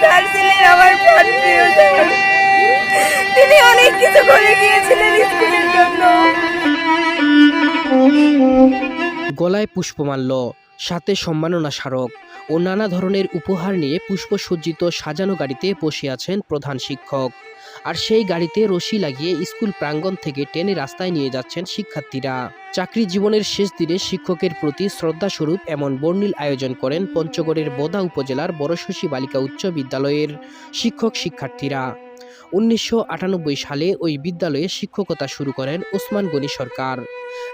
Sir ছিলেন আমার প্রাণপ্রিয় স্যার। তিনি অনেক কিছু করে গিয়েছিলেন স্কুলের জন্য। গলায় পুষ্পমাল্য, সাথে সম্মাননা স্মারক ও নানা ধরনের উপহার নিয়ে পুষ্পসজ্জিত সাজানো গাড়িতে বসে আছেন প্রধান শিক্ষক। আর সেই গাড়িতে রশি লাগিয়ে স্কুল প্রাঙ্গণ থেকে টেনে রাস্তায় নিয়ে যাচ্ছেন শিক্ষার্থীরা। চাকরি জীবনের শেষ দিনে শিক্ষকের প্রতি শ্রদ্ধাস্বরূপ এমন বর্ণিল আয়োজন করেন পঞ্চগড়ের বোদা উপজেলার বড়শশী বালিকা উচ্চ বিদ্যালয়ের শিক্ষক শিক্ষার্থীরা। 1998 সালে ওই বিদ্যালয়ে শিক্ষকতা শুরু করেন ওসমান গনি সরকার।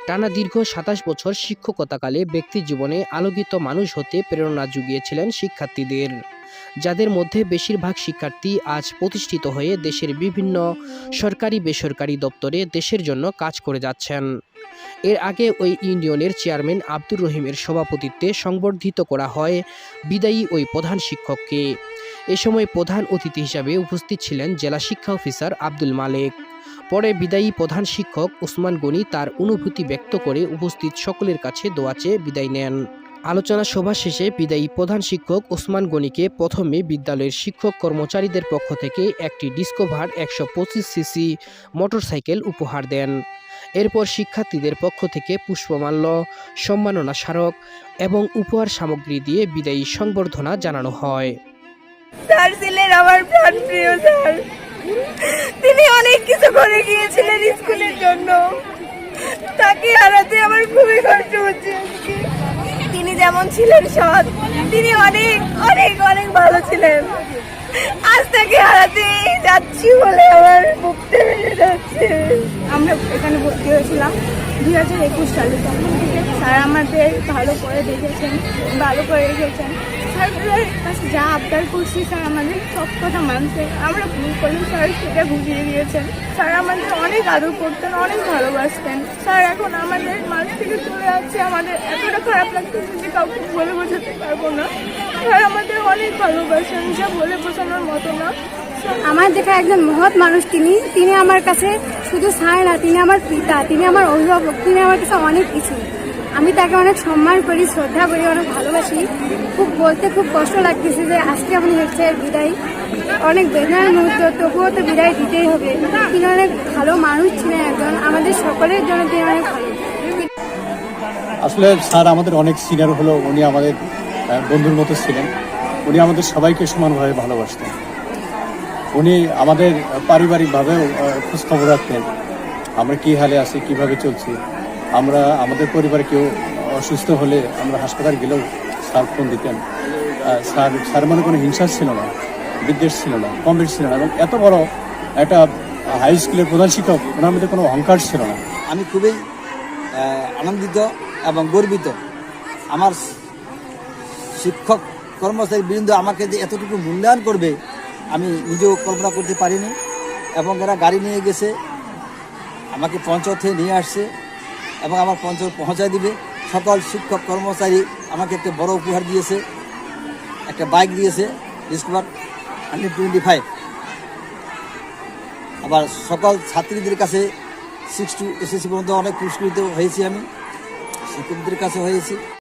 টানা দীর্ঘ 27 বছর শিক্ষকতাকালে ব্যক্তি জীবনে আলোকিত মানুষ হতে প্রেরণা জুগিয়েছিলেন শিক্ষার্থীদের, যাদের মধ্যে বেশিরভাগ শিক্ষার্থী আজ প্রতিষ্ঠিত হয়ে দেশের বিভিন্ন সরকারি বেসরকারি দপ্তরে দেশের জন্য কাজ করে যাচ্ছেন। এর আগে ওই ইউনিয়নের চেয়ারম্যান আব্দুর রহিমের সভাপতিত্বে সংবর্ধিত করা হয় বিদায়ী ওই প্রধান শিক্ষককে। এ সময় প্রধান অতিথি হিসাবে উপস্থিত ছিলেন জেলা শিক্ষা অফিসার আব্দুল মালেক। পরে বিদায়ী প্রধান শিক্ষক ওসমান গনি তার অনুভূতি ব্যক্ত করে উপস্থিত সকলের কাছে দোয়া চেয়ে বিদায় নেন। আলোচনা সভা শেষে বিদায়ী প্রধান শিক্ষক ওসমান গনিকে প্রথমে বিদ্যালয়ের শিক্ষক কর্মচারীদের পক্ষ থেকে একটি ডিসকভার 125 সিসি মোটরসাইকেল উপহার দেন। এরপর শিক্ষার্থীদের পক্ষ থেকে পুষ্পমাল্য, সম্মাননা স্মারক এবং উপহার সামগ্রী দিয়ে বিদায়ী সংবর্ধনা জানানো হয়। স্যার ছিলেন আমার প্রাণপ্রিয় স্যার। তিনি অনেক কিছু করে গিয়েছিলেন স্কুলের জন্য। তাকে হারাতে আমার খুবই কষ্ট হচ্ছে আজকে। তিনি যেমন ছিলেন সৎ, তিনি অনেক অনেক অনেক ভালো ছিলেন। আজ তাকে হারাতে যাচ্ছি বলে আমার বুকটা ভেঙে যাচ্ছে। আমরা এখানে ভর্তি হয়েছিলাম 2021 সালে। তখন থেকে স্যার আমাদের ভালো করে দেখেছেন, ভালো করে রেখেছেন। স্যারের কাছে যা আবদার করছি স্যার আমাদের সব কথা মানতেন। আমরা ভুল করলে স্যার সেটা বুঝিয়ে দিয়েছেন। স্যার আমাদের অনেক আদর করতেন, অনেক ভালোবাসতেন। স্যার এখন আমাদের মাঝ থেকে চলে যাচ্ছে, আমাদের এতটা খারাপ লাগতেছে যে কাউকে বলে বোঝাতে পারবো না। স্যার আমাদের অনেক ভালোবাসেন, যা বলে বোঝানোর মতো না। আমার দেখা একজন মহৎ মানুষ তিনি আমার কাছে শুধু স্যার না, তিনি আমার পিতা, তিনি আমার অভিভাবক, তিনি আমার কাছে অনেক কিছু। আমি তাকে অনেক সম্মান করি, শ্রদ্ধা করি, অনেক ভালোবাসি। বলতে খুব কষ্ট লাগতেছে যে আজকে আপনি হচ্ছে বিদায়, অনেক বেদনার মুহূর্ত, তবুও তো বিদায় দিতেই হবে। তিনি অনেক ভালো মানুষ ছিলেন একজন, আমাদের সকলের জন্য তিনি অনেক ভালো। আসলে স্যার আমাদের অনেক সিনিয়র হলো, উনি আমাদের বন্ধুর মতো ছিলেন। উনি আমাদের সবাইকে সমানভাবে ভালোবাসতেন। উনি আমাদের পারিবারিকভাবেও খোঁজখবর রাখতেন, আমরা কী হালে আছি, কীভাবে চলছি। আমরা আমাদের পরিবারে কেউ অসুস্থ হলে আমরা হাসপাতাল গেলেও স্যার ফোন দিতেন। স্যার মানে কোনো হিংসা ছিল না, বিদ্বেষ ছিল না, কমপ্লিট ছিল না, এবং এত বড় একটা হাই স্কুলের প্রধান শিক্ষক, ওনার মধ্যে কোনো অহংকার ছিল না। আমি খুবই আনন্দিত এবং গর্বিত। আমার শিক্ষক কর্মচারী বৃন্দ আমাকে যে এতটুকু মূল্যায়ন করবে আমি নিজেও কল্পনা করতে পারিনি। এবং এরা গাড়ি নিয়ে গেছে, আমাকে পঞ্চায়েত থেকে নিয়ে আসছে এবং আমার পঞ্চায়েত পৌঁছায় দিবে। সকল শিক্ষক কর্মচারী আমাকে একটা বড় উপহার দিয়েছে, একটা বাইক দিয়েছে ডিসকভার 125। আবার সকল ছাত্রীদের কাছে 6 to SSC পর্যন্ত অনেক পুরস্কৃত হয়েছি, আমি শিক্ষকদের কাছে হয়েছি।